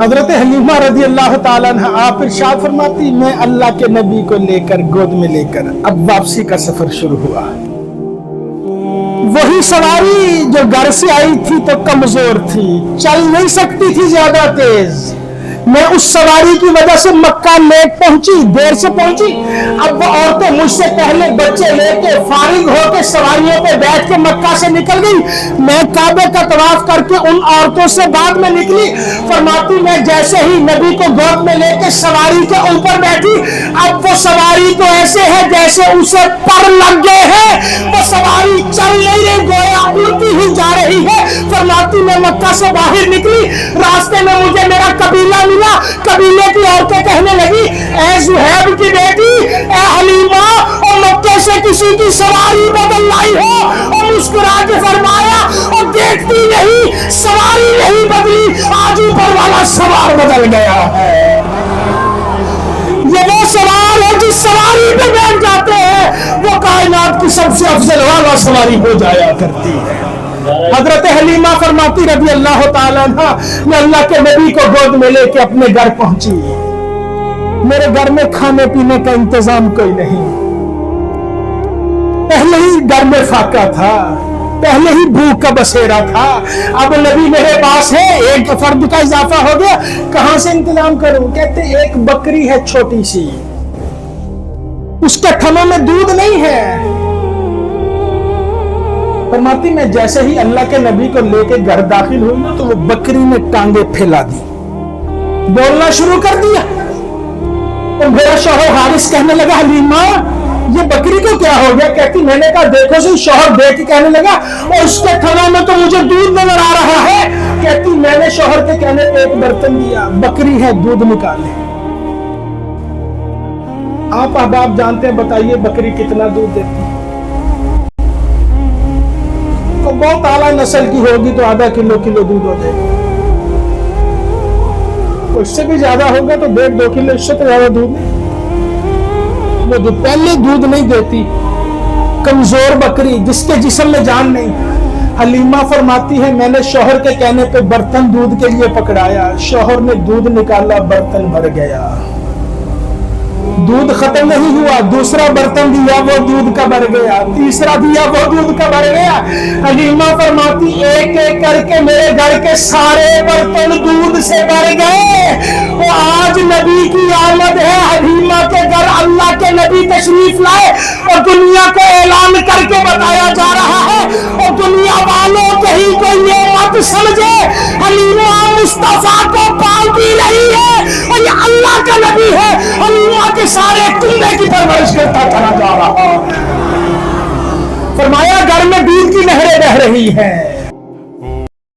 حضرت حلیمہ رضی اللہ تعالیٰ عنہ آپ ارشاد فرماتی میں اللہ کے نبی کو لے کر گود میں لے کر اب واپسی کا سفر شروع ہوا. وہی سواری جو گھر سے آئی تھی تو کمزور تھی, چل نہیں سکتی تھی زیادہ تیز. میں اس سواری کی وجہ سے مکہ لیٹ پہنچی, دیر سے پہنچی. اب وہ عورتیں مجھ سے پہلے بچے لے کے فارغ ہو کے سواریوں پہ بیٹھ کے مکہ سے نکل گئی. میں کعبے کا طواف کر کے ان عورتوں سے بعد میں نکلی. فرماتی میں جیسے ہی نبی کو گود میں لے کے سواری کے اوپر بیٹھی, اب وہ سواری تو ایسے ہے جیسے اسے پر لگ گئے ہیں. وہ سواری چل نہیں رہی, گویا الٹی ہی جا رہی ہے. فرماتی میں مکہ سے باہر نکلی, راستے میں مجھے میرا قبیلہ ملا. قبیلے کی عورتیں کہنے لگی اے زہیب کی بیٹی, اے حلیمہ, اور مکے سے کسی کی سواری بدل لائی ہو. اور مسکرا کے فرمایا اور دیکھتی نہیں سواری نہیں بدلی, آج اوپر والا سوار بدل گیا ہے. یہ وہ سوار ہے جس سواری پہ بیٹھ جاتے ہیں وہ کائنات کی سب سے افضل والا سواری ہو جایا کرتی ہے. حضرت حلیمہ فرماتی رضی اللہ تعالیٰ عنہ میں اللہ کے نبی کو گود میں لے کے اپنے گھر پہنچی. میرے گھر میں کھانے پینے کا انتظام کوئی نہیں, پہلے ہی گھر میں فاقہ تھا, پہلے ہی بھوک کا بسیرا تھا. اب نبی میرے پاس ہے, ایک فرد کا اضافہ ہو گیا, کہاں سے انتظام کروں؟ کہتے ایک بکری ہے چھوٹی سی, اس کے تھنوں میں دودھ نہیں ہے. فرماتی میں جیسے ہی اللہ کے نبی کو لے کے گھر داخل ہوئی نا تو وہ بکری نے ٹانگیں پھیلا دی, بولنا شروع کر دیا. اور میرا شوہر حارث کہنے لگا حلیمہ یہ بکری کو کیا ہو گیا؟ کہتی میں نے کہا دیکھو سی. شوہر دیکھ کے کہنے لگا اور اس کے تھنوں میں تو مجھے دودھ نظر آ رہا ہے. کہتی میں نے شوہر کے کہنے پہ ایک برتن دیا, بکری ہے دودھ نکالے. آپ احباب جانتے ہیں, بتائیے بکری کتنا دودھ دیتی ہے؟ تو بہت اعلیٰ نسل کی ہوگی تو آدھا کلو دودھ ہو جائے گا. اس سے بھی زیادہ ہوگا تو 1.5-2 کلو, اس سے تو زیادہ دودھ نہیں. وہ جو پہلے دودھ نہیں دیتی, کمزور بکری جس کے جسم میں جان نہیں. حلیمہ فرماتی ہے میں نے شوہر کے کہنے پہ برتن دودھ کے لیے پکڑایا, شوہر نے دودھ نکالا, برتن بھر گیا. دودھ ختم نہیں ہوا, دوسرا برتن دیا وہ دودھ کا بھر گیا, تیسرا دیا وہ دودھ کا بھر گیا. حلیمہ فرماتی ایک ایک کر کے میرے گھر کے سارے برتن دودھ سے بھر گئے. وہ آج نبی کی آمد ہے, حلیمہ کے گھر اللہ کے نبی تشریف لائے اور دنیا کو اعلان کر کے بتایا جا رہا ہے. اور دنیا والوں کہیں کوئی یہ مت سمجھے حلیمہ مصطفیٰ کو پال بھی رہی ہے اور یہ اللہ کا نبی ہے. حلیمہ کے سارے کنبے کی پرورش کرتا چلا جا رہا. فرمایا گھر میں دودھ کی نہریں بہ رہی ہیں.